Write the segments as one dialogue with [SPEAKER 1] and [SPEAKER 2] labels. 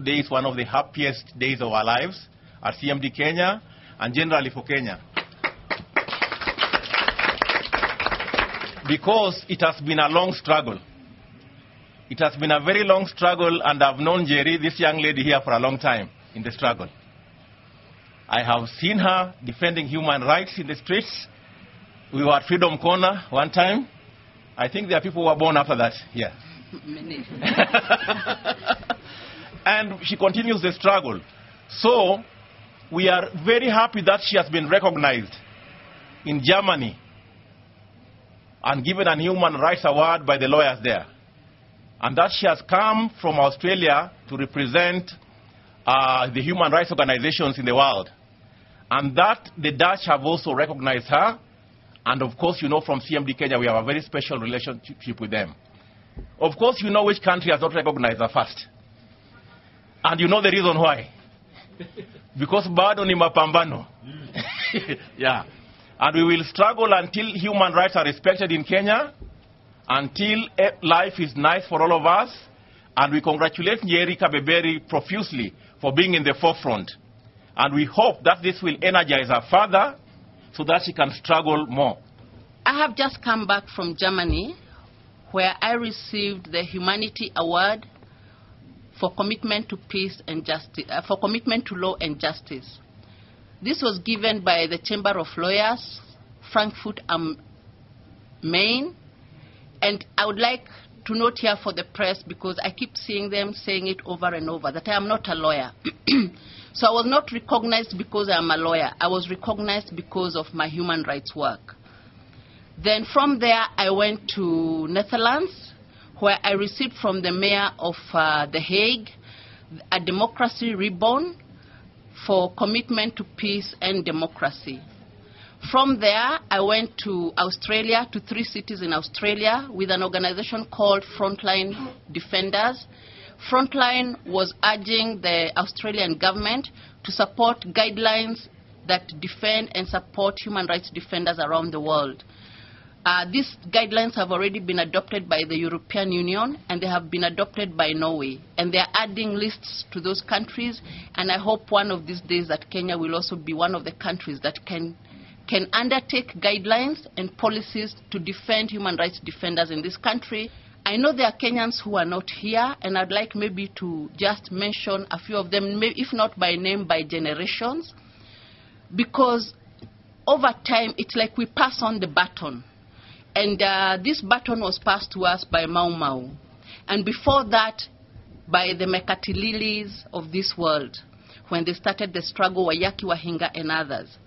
[SPEAKER 1] today is one of the happiest days of our lives at CMD Kenya and generally for Kenya. Because it has been a long struggle. It has been a very long struggle, and I've known Njeri, this young lady here, for a long time in the struggle. I have seen her defending human rights in the streets. We were at Freedom Corner one time. I think there are people who were born after that here. Many. And she continues the struggle. So we are very happy that she has been recognized in Germany and given a human rights award by the lawyers there. And that she has come from Australia to represent the human rights organizations in the world. And that the Dutch have also recognized her. And of course, you know, from CMD Kenya, we have a very special relationship with them. Of course, you know which country has not recognized her first. And you know the reason why. Because bado ni mapambano. Yeah. And we will struggle until human rights are respected in Kenya, until life is nice for all of us. And we congratulate Njeri Kabeberi profusely for being in the forefront. And we hope that this will energize her further so that she can struggle more.
[SPEAKER 2] I have just come back from Germany, where I received the Humanity Award for commitment to peace and justice, for commitment to law and justice. This was given by the Chamber of Lawyers, Frankfurt am Main, and I would like to note here for the press, because I keep seeing them saying it over and over, that I am not a lawyer. So I was not recognized because I am a lawyer. I was recognized because of my human rights work. Then from there, I went to Netherlands, where I received from the mayor of The Hague a democracy ribbon for commitment to peace and democracy. From there, I went to Australia, to 3 cities in Australia, with an organization called Frontline Defenders. Frontline was urging the Australian government to support guidelines that defend and support human rights defenders around the world. These guidelines have already been adopted by the European Union, and they have been adopted by Norway. And they are adding lists to those countries, and I hope one of these days that Kenya will also be one of the countries that can undertake guidelines and policies to defend human rights defenders in this country. I know there are Kenyans who are not here, and I'd like maybe to just mention a few of them, if not by name, by generations, because over time, it's like we pass on the baton. And this baton was passed to us by Mau Mau. And before that, by the Mekatililis of this world, when they started the struggle, Wayaki Wahinga and others.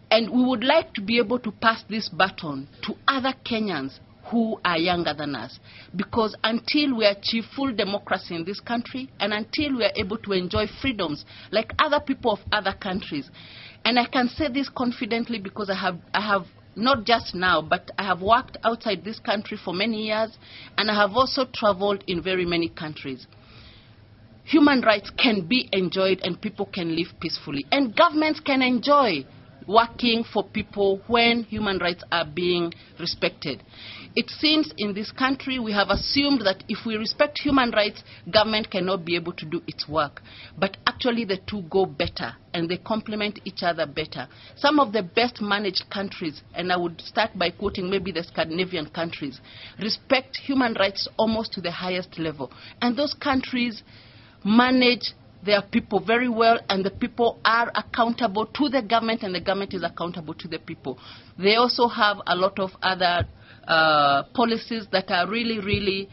[SPEAKER 2] And we would like to be able to pass this baton to other Kenyans who are younger than us. Because until we achieve full democracy in this country, and until we are able to enjoy freedoms like other people of other countries, and I can say this confidently because I have not just now, but I have worked outside this country for many years, and I have also traveled in very many countries. Human rights can be enjoyed and people can live peacefully. And governments can enjoy working for people when human rights are being respected. It seems in this country we have assumed that if we respect human rights, government cannot be able to do its work. But actually the two go better and they complement each other better. Some of the best managed countries, and I would start by quoting maybe the Scandinavian countries, respect human rights almost to the highest level. And those countries manage their people very well, and the people are accountable to the government, and the government is accountable to the people. They also have a lot of other policies that are really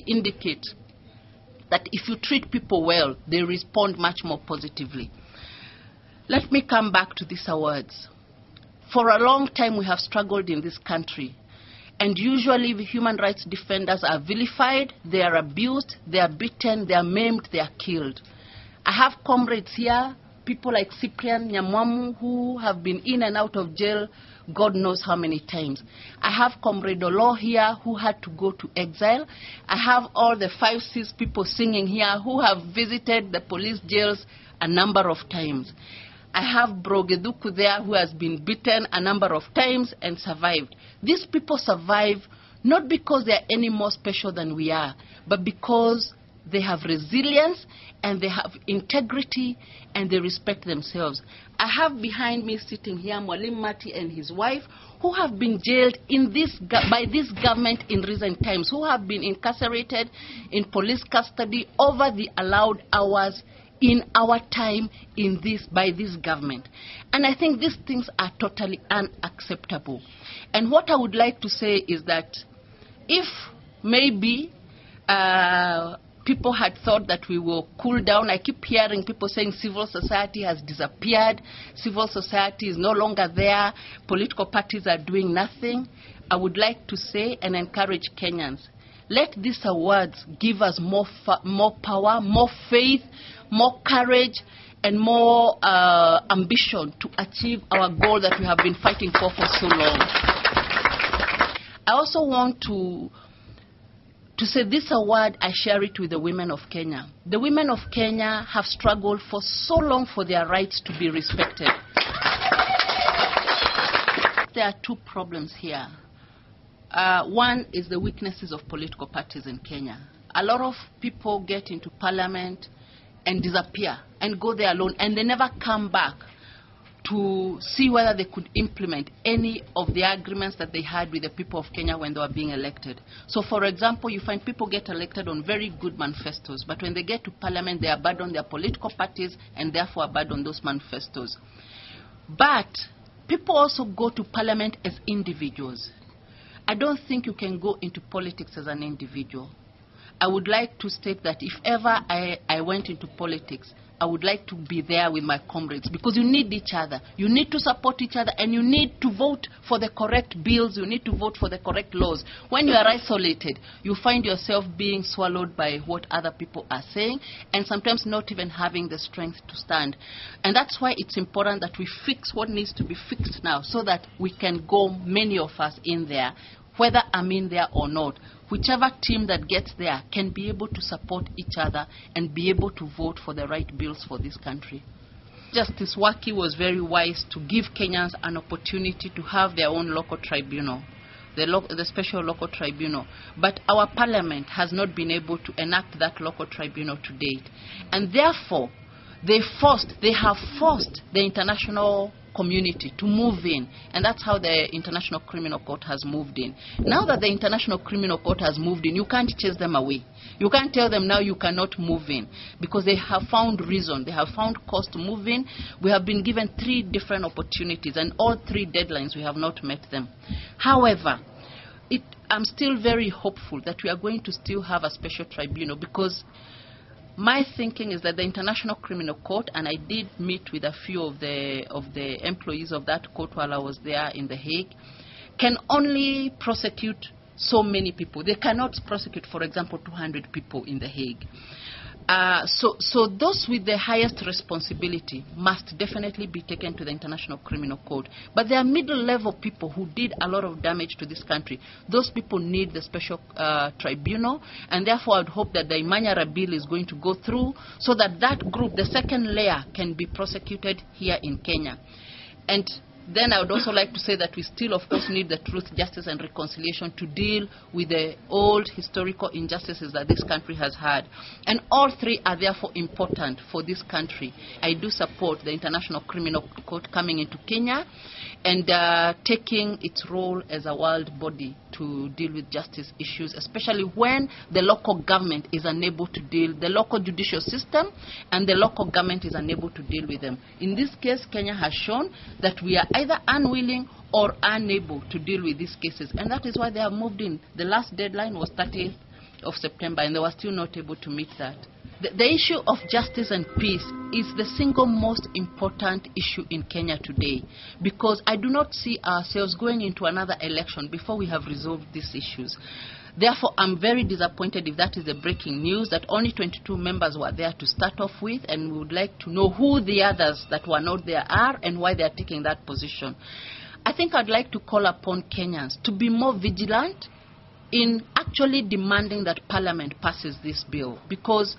[SPEAKER 2] indicate that if you treat people well, they respond much more positively. Let me come back to these awards. For a long time, we have struggled in this country. And usually the human rights defenders are vilified, they are abused, they are beaten, they are maimed, they are killed. I have comrades here, people like Cyprian Nyamwamu, who have been in and out of jail God knows how many times. I have Comrade Olo here, who had to go to exile. I have all the 5-6 people singing here who have visited the police jails a number of times. I have Brogeduku there, who has been beaten a number of times and survived. These people survive not because they are any more special than we are, but because they have resilience, and they have integrity, and they respect themselves. I have behind me sitting here Mwalimu Mati and his wife, who have been jailed by this government in recent times, who have been incarcerated in police custody over the allowed hours in our time by this government. And I think these things are totally unacceptable. And what I would like to say is that if maybe people had thought that we will cool down. I keep hearing people saying civil society has disappeared, civil society is no longer there, political parties are doing nothing. I would like to say and encourage Kenyans, let these awards give us more power, more faith, more courage, and more ambition to achieve our goal that we have been fighting for so long. I also want to say this award, I share it with the women of Kenya. The women of Kenya have struggled for so long for their rights to be respected. There are two problems here. One is the weaknesses of political parties in Kenya. A lot of people get into parliament and disappear and go there alone, and they never come back to see whether they could implement any of the agreements that they had with the people of Kenya when they were being elected. So, for example, you find people get elected on very good manifestos, but when they get to parliament, they abandon their political parties and therefore abandon those manifestos. But people also go to parliament as individuals. I don't think you can go into politics as an individual. I would like to state that if ever I went into politics, I would like to be there with my comrades, because you need each other. You need to support each other, and you need to vote for the correct bills. You need to vote for the correct laws. When you are isolated, you find yourself being swallowed by what other people are saying, and sometimes not even having the strength to stand. And that's why it's important that we fix what needs to be fixed now, so that we can go, many of us, in there, whether I'm in there or not. Whichever team that gets there can be able to support each other and be able to vote for the right bills for this country. Justice Waki was very wise to give Kenyans an opportunity to have their own local tribunal, the special local tribunal. But our parliament has not been able to enact that local tribunal to date. And therefore, they have forced the international community to move in, and that's how the International Criminal Court has moved in. Now that the International Criminal Court has moved in, you can't chase them away. You can't tell them now you cannot move in, because they have found reason, they have found cause to move in. We have been given 3 different opportunities, and all 3 deadlines we have not met them. However, I'm still very hopeful that we are going to still have a special tribunal, because my thinking is that the International Criminal Court, and I did meet with a few of the employees of that court while I was there in The Hague, can only prosecute so many people. They cannot prosecute, for example, 200 people in The Hague. So those with the highest responsibility must definitely be taken to the International Criminal Court. But there are middle-level people who did a lot of damage to this country. Those people need the special tribunal, and therefore I would hope that the Imanyara bill is going to go through, so that that group, the second layer, can be prosecuted here in Kenya. And then I would also like to say that we still, of course, need the Truth, Justice and Reconciliation to deal with the old historical injustices that this country has had. And all 3 are therefore important for this country. I do support the International Criminal Court coming into Kenya and taking its role as a world body to deal with justice issues, especially when the local government is unable to deal, the local judicial system and the local government is unable to deal with them. In this case, Kenya has shown that we are either unwilling or unable to deal with these cases, and that is why they have moved in. The last deadline was 30th of September, and they were still not able to meet that. The issue of justice and peace is the single most important issue in Kenya today, because I do not see ourselves going into another election before we have resolved these issues. Therefore, I'm very disappointed if that is the breaking news, that only 22 members were there to start off with, and we would like to know who the others that were not there are and why they are taking that position. I think I'd like to call upon Kenyans to be more vigilant in actually demanding that Parliament passes this bill, because,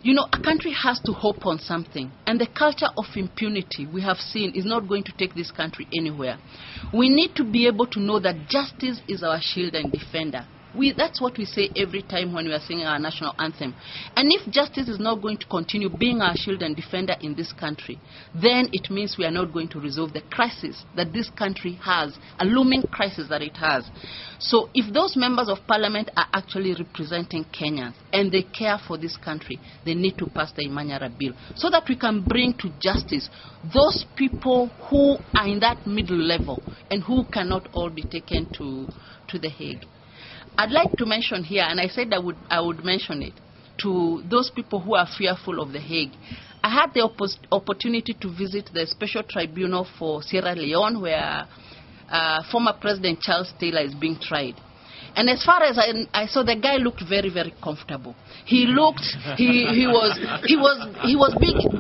[SPEAKER 2] you know, a country has to hope on something, and the culture of impunity we have seen is not going to take this country anywhere. We need to be able to know that justice is our shield and defender. That's what we say every time when we are singing our national anthem. And if justice is not going to continue being our shield and defender in this country, then it means we are not going to resolve the crisis that this country has, a looming crisis that it has. So if those members of parliament are actually representing Kenyans and they care for this country, they need to pass the Imanyara bill so that we can bring to justice those people who are in that middle level and who cannot all be taken to the Hague. I'd like to mention here, and I said I would mention it, to those people who are fearful of the Hague. I had the opportunity to visit the Special Tribunal for Sierra Leone, where former President Charles Taylor is being tried. And as far as I saw, the guy looked very, very comfortable. He was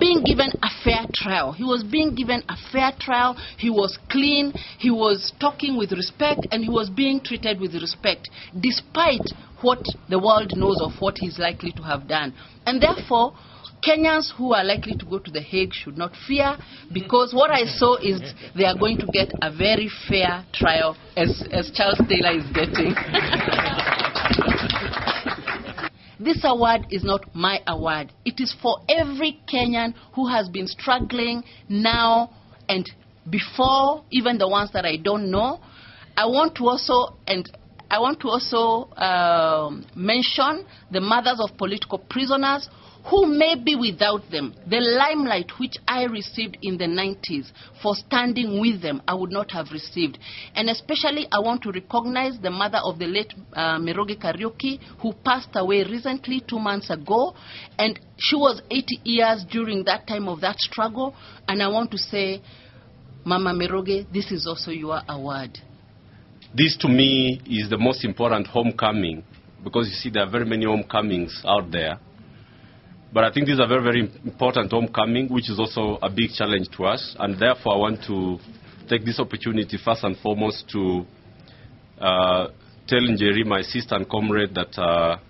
[SPEAKER 2] being given a fair trial. He was being given a fair trial. He was clean. He was talking with respect, and he was being treated with respect, despite what the world knows of what he's likely to have done. And therefore, Kenyans who are likely to go to the Hague should not fear, because what I saw is they are going to get a very fair trial, as Charles Taylor is getting. This award is not my award. It is for every Kenyan who has been struggling now and before, even the ones that I don't know. I want to also mention the mothers of political prisoners who may be without them. The limelight which I received in the 90s for standing with them, I would not have received. And especially, I want to recognize the mother of the late Meroge Kariuki, who passed away recently, 2 months ago. And she was 80 years during that time of that struggle. And I want to say, Mama Meroge, this is also your award.
[SPEAKER 3] This, to me, is the most important homecoming, because you see there are very many homecomings out there. But I think this is a very, very important homecoming, which is also a big challenge to us. And therefore, I want to take this opportunity, first and foremost, to tell Njeri, my sister and comrade, that a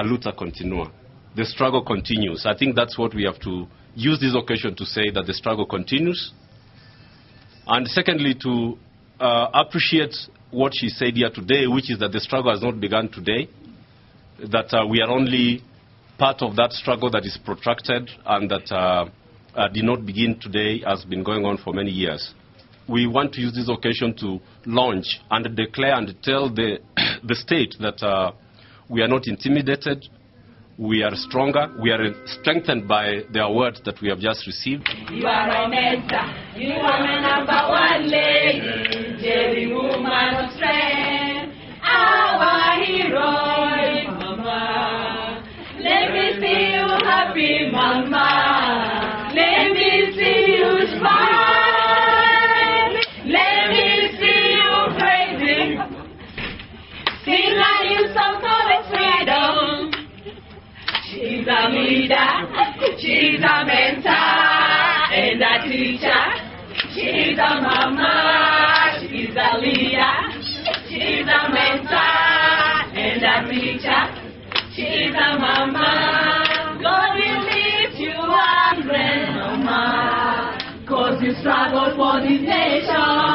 [SPEAKER 3] luta continua. The struggle continues. I think that's what we have to use this occasion to say, that the struggle continues. And secondly, to appreciate what she said here today, which is that the struggle has not begun today, that we are only part of that struggle that is protracted and that did not begin today, has been going on for many years. We want to use this occasion to launch and declare and tell the state that we are not intimidated, we are stronger, we are strengthened by the awards that we have just received.
[SPEAKER 4] You are my mentor, you are my number one lady, Njeri woman of strength, our heroic mama. Let me see you happy, mama. Let me see you smile. Let me see you praising. Sing a new song for the freedom. She's a leader. She's a mentor and a teacher. She's a mama. She's a leader. She's a mentor and a teacher. She's a mama. God will lift you up, grandmama. 'Cause you struggle for this nation.